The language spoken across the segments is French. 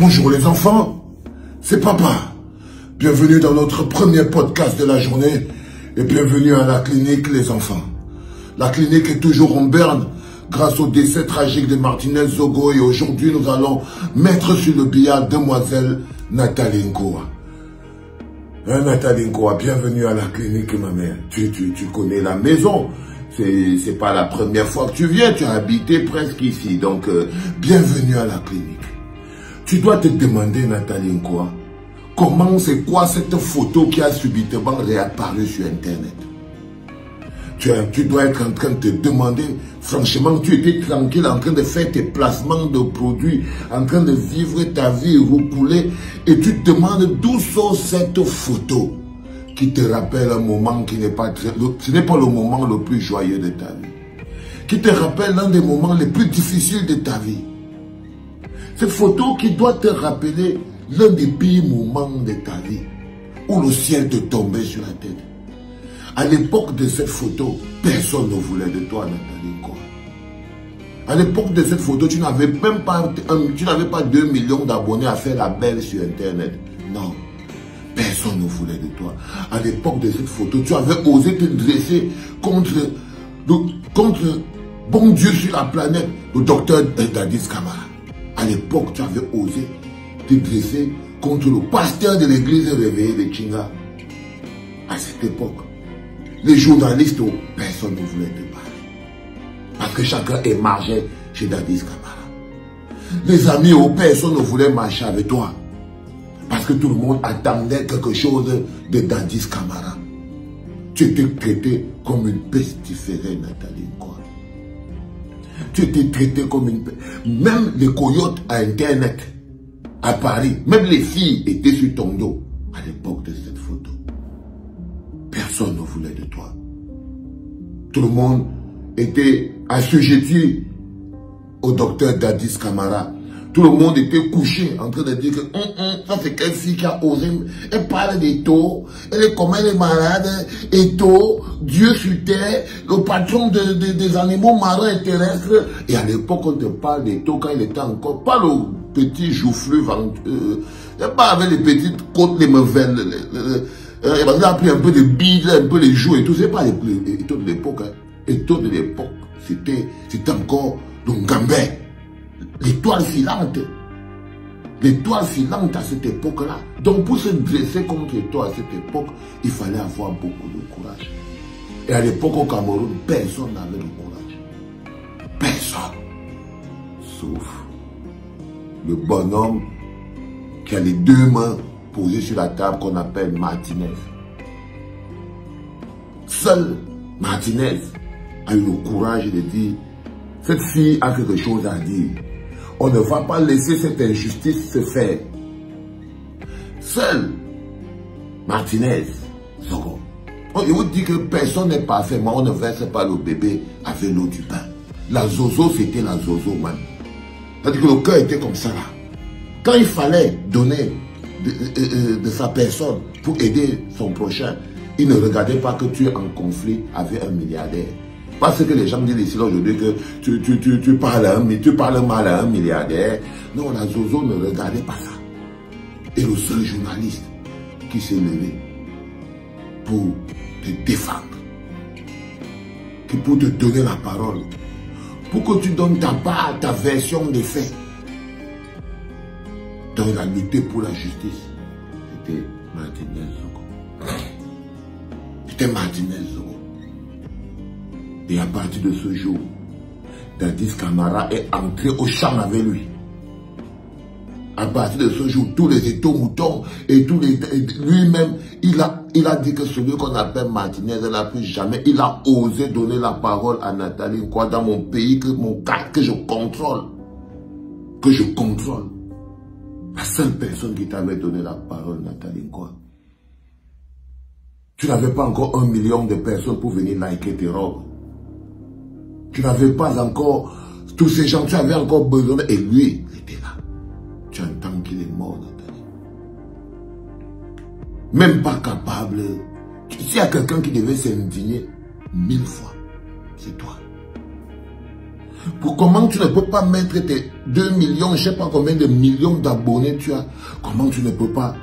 Bonjour les enfants, c'est papa. Bienvenue dans notre premier podcast de la journée et bienvenue à la clinique les enfants. La clinique est toujours en berne grâce au décès tragique de Martinez Zogo et aujourd'hui nous allons mettre sur le billard demoiselle Nathalie Nkoa. Nathalie Nkoa, bienvenue à la clinique ma mère. Tu connais la maison. C'est pas la première fois que tu viens, tu as habité presque ici. Donc bienvenue à la clinique. Tu dois te demander, Nathalie Nkoa, comment c'est quoi cette photo qui a subitement réapparu sur Internet? Tu dois être en train de te demander, franchement, tu étais tranquille en train de faire tes placements de produits, en train de vivre ta vie roucoulée, et tu te demandes d'où sort cette photo qui te rappelle un moment qui n'est pas très... Ce n'est pas le moment le plus joyeux de ta vie, qui te rappelle l'un des moments les plus difficiles de ta vie. Cette photo qui doit te rappeler l'un des pires moments de ta vie, où le ciel te tombait sur la tête. À l'époque de cette photo, personne ne voulait de toi, Nathalie Nkoa. À l'époque de cette photo, tu n'avais même pas, 2 millions d'abonnés à faire la belle sur Internet. Non, personne ne voulait de toi. À l'époque de cette photo, tu avais osé te dresser contre bon Dieu sur la planète, le docteur Dadis Camara. À l'époque, tu avais osé te dresser contre le pasteur de l'église réveillée de Chinga. À cette époque, les journalistes, personne ne voulait te parler. Parce que chacun émargeait chez Dadis Camara. Les amis, personne ne voulait marcher avec toi. Parce que tout le monde attendait quelque chose de Dadis Camara. Tu étais traité comme une pestiférée, Nathalie Nkoa. Tu étais traité comme une... Même les coyotes à Internet, à Paris, même les filles étaient sur ton dos à l'époque de cette photo. Personne ne voulait de toi. Tout le monde était assujetti au docteur Dadis Camara. Tout le monde était couché en train de dire que ça c'est quelle fille qui a osé. Elle parle d'Eto, elle est comme elle est malade. Eto, Dieu sur terre, le patron des animaux marins et terrestres. Et à l'époque, on te parle d'Eto quand il était encore, pas le petit joufflu, pas avec les petites côtes, les mauvaises. Il a pris un peu de bide, un peu les joues et tout. C'est pas Eto de l'époque. Eto de l'époque, c'était encore le Gambais. L'étoile filante. L'étoile filante à cette époque-là. Donc pour se dresser contre toi à cette époque, il fallait avoir beaucoup de courage. Et à l'époque au Cameroun, personne n'avait le courage. Personne. Sauf le bonhomme qui a les 2 mains posées sur la table qu'on appelle Martinez. Seul Martinez a eu le courage de dire, cette fille a quelque chose à dire. On ne va pas laisser cette injustice se faire. Seul Martinez Zogo. Il vous dit que personne n'est parfait. Moi, on ne verse pas le bébé avec l'eau du bain. La zozo, c'était la zozo, man. C'est-à-dire que le cœur était comme ça, là. Quand il fallait donner de sa personne pour aider son prochain, il ne regardait pas que tu es en conflit avec un milliardaire. Parce que les gens disent ici aujourd'hui que tu parles mal à un milliardaire. Non, la zozo ne regardait pas ça. Et le seul journaliste qui s'est levé pour te défendre, pour te donner la parole, pour que tu donnes ta part, ta version des faits. Donc il a lutté pour la justice. C'était Martinez Zogo. C'était Martinez Zogo. Et à partir de ce jour, Dadis Camara est entré au champ avec lui. À partir de ce jour, tous les étaux moutons et tous les... Lui-même, il a dit que celui qu'on appelle Martinez n'a plus jamais... Il a osé donner la parole à Nathalie Nkoa dans mon pays, que je contrôle. Que je contrôle. La seule personne qui t'avait donné la parole, Nathalie Nkoa. Tu n'avais pas encore 1 million de personnes pour venir liker tes robes. Tu n'avais pas encore tous ces gens, tu avais encore besoin. Et lui, il était là. Tu entends qu'il est mort, Nathalie. Même pas capable. S'il y a quelqu'un qui devait s'indigner 1000 fois, c'est toi. Comment tu ne peux pas mettre tes 2 millions, je ne sais pas combien de millions d'abonnés tu as, comment tu ne peux pas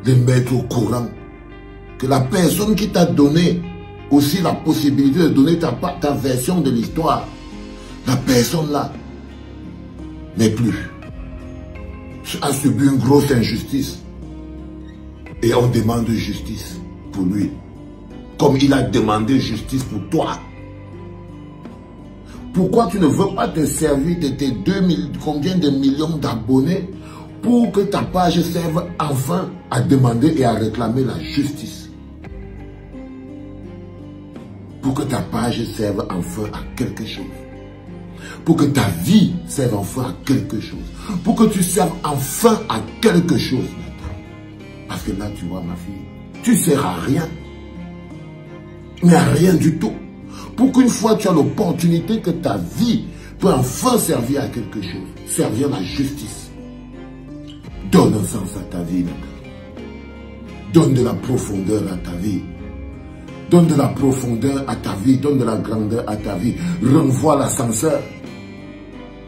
les mettre au courant que la personne qui t'a donné aussi la possibilité de donner ta version de l'histoire, la personne là n'est plus, a subi une grosse injustice et on demande justice pour lui comme il a demandé justice pour toi. Pourquoi tu ne veux pas te servir de tes combien de millions d'abonnés pour que ta page serve enfin à demander et à réclamer la justice? Pour que ta page serve enfin à quelque chose. Pour que ta vie serve enfin à quelque chose. Pour que tu serves enfin à quelque chose. Parce que là, tu vois, ma fille, tu ne sers à rien. Mais à rien du tout. Pour qu'une fois tu as l'opportunité que ta vie peut enfin servir à quelque chose, servir à la justice. Donne un sens à ta vie maintenant. Donne de la profondeur à ta vie. Donne de la profondeur à ta vie, donne de la grandeur à ta vie. Renvoie l'ascenseur.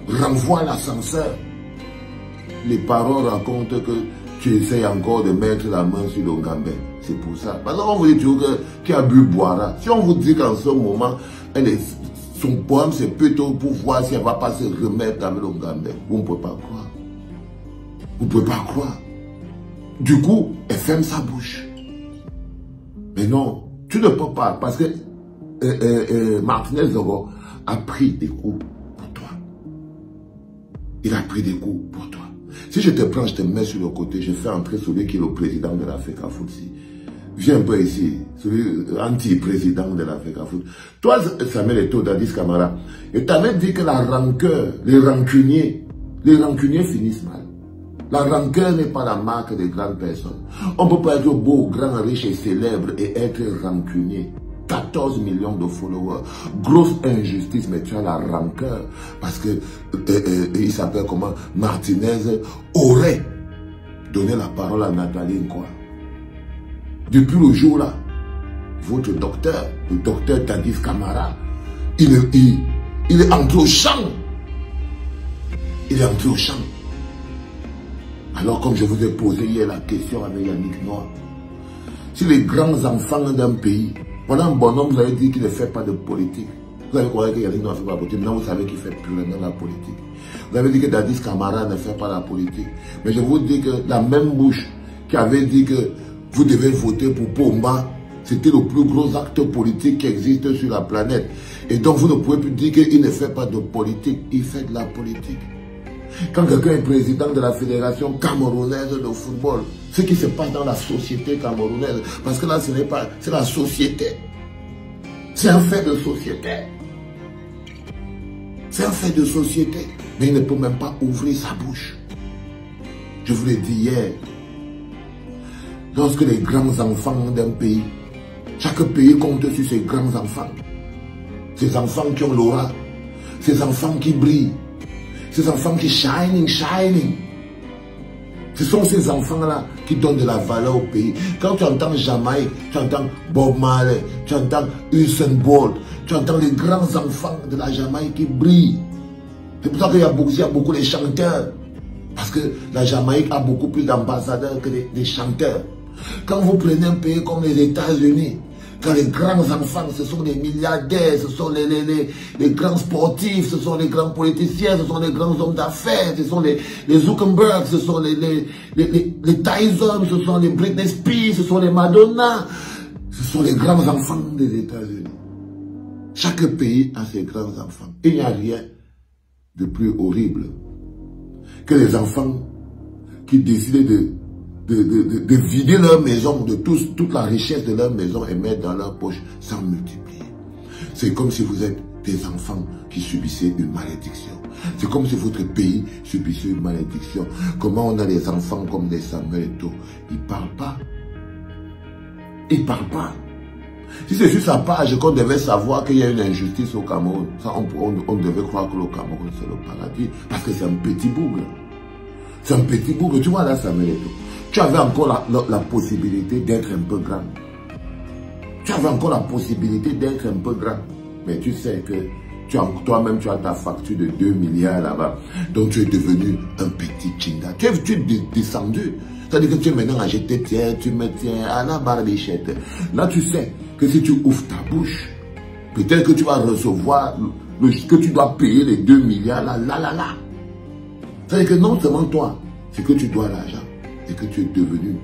Renvoie l'ascenseur. Les paroles racontent que tu essayes encore de mettre la main sur le gambé. C'est pour ça. Parce qu'on vous dit toujours que tu as bu boira. Si on vous dit qu'en ce moment, son poème c'est plutôt pour voir si elle ne va pas se remettre avec le gambé. Vous ne pouvez pas croire. Vous ne pouvez pas croire. Du coup, elle ferme sa bouche. Mais non, tu ne peux pas. Parce que Martinez Zogo a pris des coups pour toi. Il a pris des coups pour toi. Si je te prends, je te mets sur le côté, je fais entrer celui qui est le président de l'Africa Foot. Viens un peu ici, celui anti-président de l'Africa Foot. Toi, Samuel Eto'o, Dadis Camara, et tu avais dit que la rancœur, les rancuniers finissent mal. La rancœur n'est pas la marque des grandes personnes. On ne peut pas être beau, grand, riche et célèbre et être rancunier. 14 millions de followers. Grosse injustice, mais tu as la rancœur. Parce que, il s'appelle comment? Martinez aurait donné la parole à Nathalie Nkwa. Depuis le jour-là, votre docteur, le docteur Dadis Camara, il est entré au champ. Il est entré au champ. Alors, comme je vous ai posé hier la question avec Yannick Noir, si les grands enfants d'un pays, pendant un bonhomme, vous avez dit qu'il ne fait pas de politique. Vous avez croyé que Yannick Noir ne fait pas de politique. Maintenant, vous savez qu'il fait purement la politique. Vous avez dit que Dadis Camara ne fait pas la politique. Mais je vous dis que la même bouche qui avait dit que vous devez voter pour Pomba, c'était le plus gros acte politique qui existe sur la planète. Et donc, vous ne pouvez plus dire qu'il ne fait pas de politique. Il fait de la politique. Quand quelqu'un est président de la Fédération camerounaise de football, ce qui se passe dans la société camerounaise, parce que là, ce n'est pas, c'est la société. C'est un fait de société. C'est un fait de société. Mais il ne peut même pas ouvrir sa bouche. Je vous l'ai dit hier. Lorsque les grands enfants d'un pays, chaque pays compte sur ses grands enfants. Ces enfants qui ont l'aura. Ces enfants qui brillent. Ces enfants qui shining. Ce sont ces enfants-là qui donnent de la valeur au pays. Quand tu entends Jamaïque, tu entends Bob Marley, tu entends Usain Bolt, tu entends les grands enfants de la Jamaïque qui brillent. C'est pour ça qu'il y a beaucoup de chanteurs. Parce que la Jamaïque a beaucoup plus d'ambassadeurs que des chanteurs. Quand vous prenez un pays comme les États-Unis, quand les grands enfants, ce sont les milliardaires, ce sont les grands sportifs, ce sont les grands politiciens, ce sont les grands hommes d'affaires, ce sont les Zuckerberg, ce sont les Tyson, ce sont les Britney Spears, ce sont les Madonna, ce sont les grands enfants des États-Unis. Chaque pays a ses grands enfants. Il n'y a rien de plus horrible que les enfants qui décident de vider leur maison, de toute la richesse de leur maison et mettre dans leur poche sans multiplier. C'est comme si vous êtes des enfants qui subissaient une malédiction. C'est comme si votre pays subissait une malédiction. Comment on a des enfants comme des Samuel Eto'o? Ils ne parlent pas. Ils ne parlent pas. Si c'est sur sa page qu'on devait savoir qu'il y a une injustice au Cameroun, ça, on devait croire que le Cameroun c'est le paradis, parce que c'est un petit bougre. C'est un petit bougre. Tu vois là, Samuel Eto'o, tu avais encore la possibilité d'être un peu grand. Tu avais encore la possibilité d'être un peu grand. Mais tu sais que toi-même, tu as ta facture de 2 milliards là-bas. Donc, tu es devenu un petit chinda. Tu es descendu. C'est-à-dire que tu es maintenant à jeter, tu me tiens à la barbichette. Là, tu sais que si tu ouvres ta bouche, peut-être que tu vas recevoir que tu dois payer les 2 milliards là. C'est-à-dire que non seulement toi, c'est que tu dois l'argent et que tu es devenu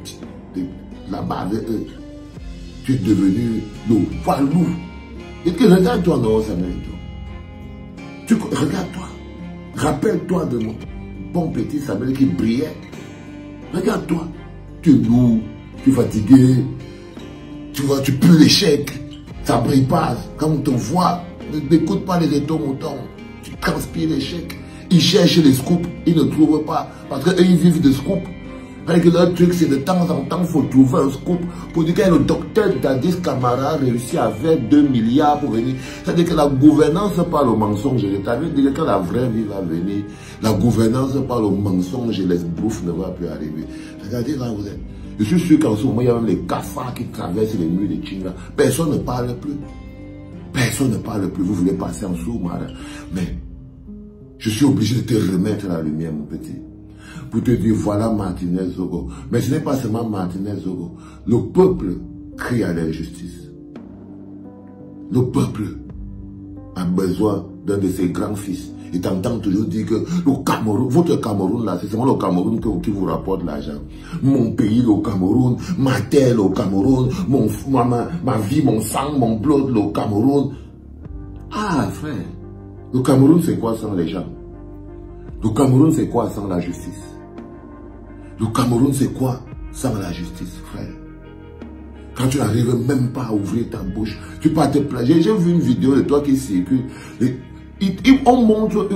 la baveuse. Tu es devenu le valou. Et que regarde-toi, non, Samuel. Regarde-toi. Rappelle-toi de mon bon petit Samuel qui brillait. Regarde-toi. Tu es lourd, tu es fatigué. Tu vois, tu pues l'échec. Ça brille pas. Quand on te voit, n'écoute pas les étours-moutons. Tu transpires l'échec. Ils cherchent les scoops, ils ne trouvent pas. Parce qu'eux, ils vivent de scoops. Avec leur truc, c'est de temps en temps, il faut trouver un scoop pour dire que le docteur Dadis Camara a réussi à faire 2 milliards pour venir. C'est-à-dire que la gouvernance par le mensonge. Je t'avais dit que quand la vraie vie va venir, la gouvernance par le mensonge et l'esbrouf ne va plus arriver. Regardez là où vous êtes. Je suis sûr qu'en ce moment, il y a même les cafards qui traversent les murs de Chinga. Personne ne parle plus. Personne ne parle plus. Vous voulez passer en sourd-marin. Mais je suis obligé de te remettre la lumière, mon petit. Pour te dire, voilà Martinez Zogo. Mais ce n'est pas seulement Martinez Zogo. Le peuple crie à l'injustice. Le peuple a besoin d'un de ses grands-fils. Et t'entends toujours dire que le Cameroun, votre Cameroun là, c'est seulement le Cameroun qui vous rapporte l'argent. Mon pays, le Cameroun, ma terre, le Cameroun, ma vie, mon sang, mon blood, le Cameroun. Ah, frère, le Cameroun c'est quoi sans les gens? Le Cameroun c'est quoi sans la justice? Le Cameroun c'est quoi sans la justice, frère? Quand tu n'arrives même pas à ouvrir ta bouche, tu peux te plaindre. J'ai vu une vidéo de toi qui circule. On montre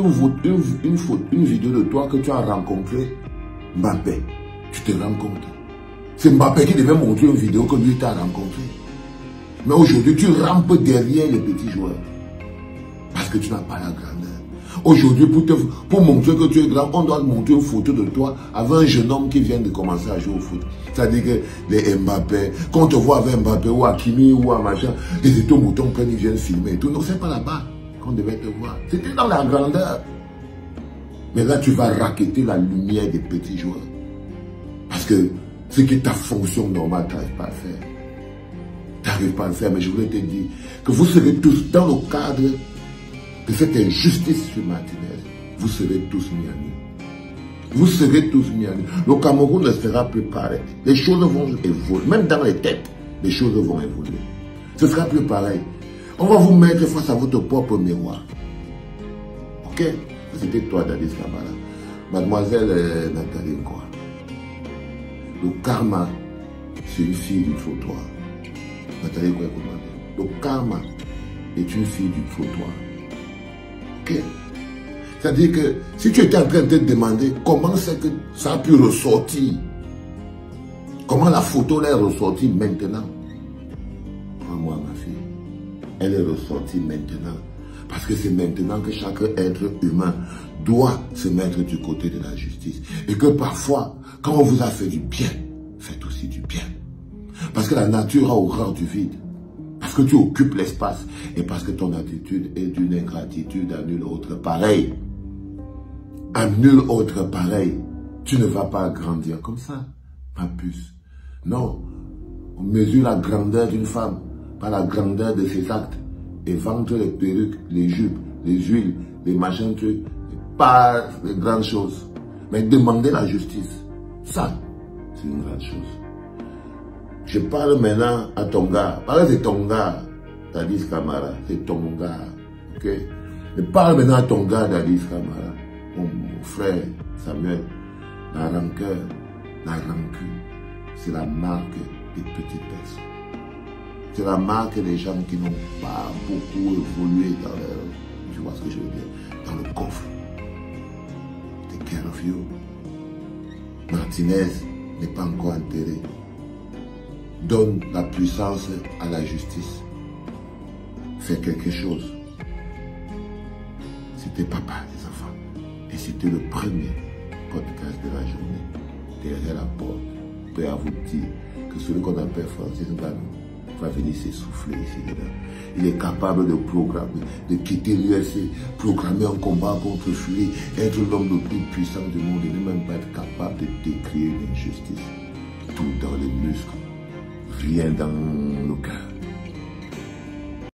une vidéo de toi que tu as rencontré Mbappé. Tu te rends compte. C'est Mbappé qui devait montrer une vidéo que lui t'a rencontré. Mais aujourd'hui, tu rampes derrière les petits joueurs. Parce que tu n'as pas la grandeur. Aujourd'hui, pour montrer que tu es grand, on doit montrer une photo de toi avec un jeune homme qui vient de commencer à jouer au foot. C'est-à-dire que les Mbappé, quand on te voit avec Mbappé ou Hakimi ou à machin, les étours-moutons prennent, ils viennent filmer et tout. Non, c'est pas là-bas qu'on devait te voir. C'était dans la grandeur. Mais là, tu vas racketter la lumière des petits joueurs. Parce que ce qui est ta fonction normale, tu n'arrives pas à faire. Tu n'arrives pas à le faire, mais je voulais te dire que vous serez tous dans le cadre de cette injustice sur Martinez. Vous serez tous mis à nu. Vous serez tous mis à nu. Le Cameroun ne sera plus pareil. Les choses vont évoluer. Même dans les têtes, les choses vont évoluer. Ce sera plus pareil. On va vous mettre face à votre propre miroir. Ok? C'était toi, Dadis Camara. Mademoiselle Nathalie Nkwa. Le karma, c'est une fille du trottoir. Nathalie Nkwa, comment dire? Le karma est une fille du trottoir. Ok? C'est-à-dire que si tu étais en train de te demander comment c'est que ça a pu ressortir, comment la photo est ressortie maintenant, prends-moi ma fille, elle est ressortie maintenant. Parce que c'est maintenant que chaque être humain doit se mettre du côté de la justice. Et que parfois, quand on vous a fait du bien, faites aussi du bien. Parce que la nature a horreur du vide. Parce que tu occupes l'espace. Et parce que ton attitude est d'une ingratitude à nul autre pareil. À nul autre pareil. Tu ne vas pas grandir comme ça, ma puce. Non. On mesure la grandeur d'une femme par la grandeur de ses actes. Et vendre les perruques, les jupes, les huiles, les machins trucs, pas les grandes choses. Mais demander la justice, ça, c'est une grande chose. Je parle maintenant à ton gars. Parle de ton gars, Dadis Camara. C'est ton gars. Ok? Je parle maintenant à ton gars, Dadis Camara. Mon frère Samuel. La rancœur, la rancune, c'est la marque des petites personnes. C'est la marque des gens qui n'ont pas beaucoup évolué dans leur, tu vois ce que je veux dire, dans le coffre. Take care of you. Martinez n'est pas encore enterré. Donne la puissance à la justice. Fais quelque chose. C'était papa des enfants. Et c'était le premier podcast de la journée. Derrière la porte, prêt à vous dire que celui qu'on appelle Francis Ngannou va venir s'essouffler ici dedans. Il est capable de programmer, de quitter l'ULC, programmer un combat contre Fury, être l'homme le plus puissant du monde et ne même pas être capable de décrire une injustice. Tout dans les muscles, rien dans le cœur.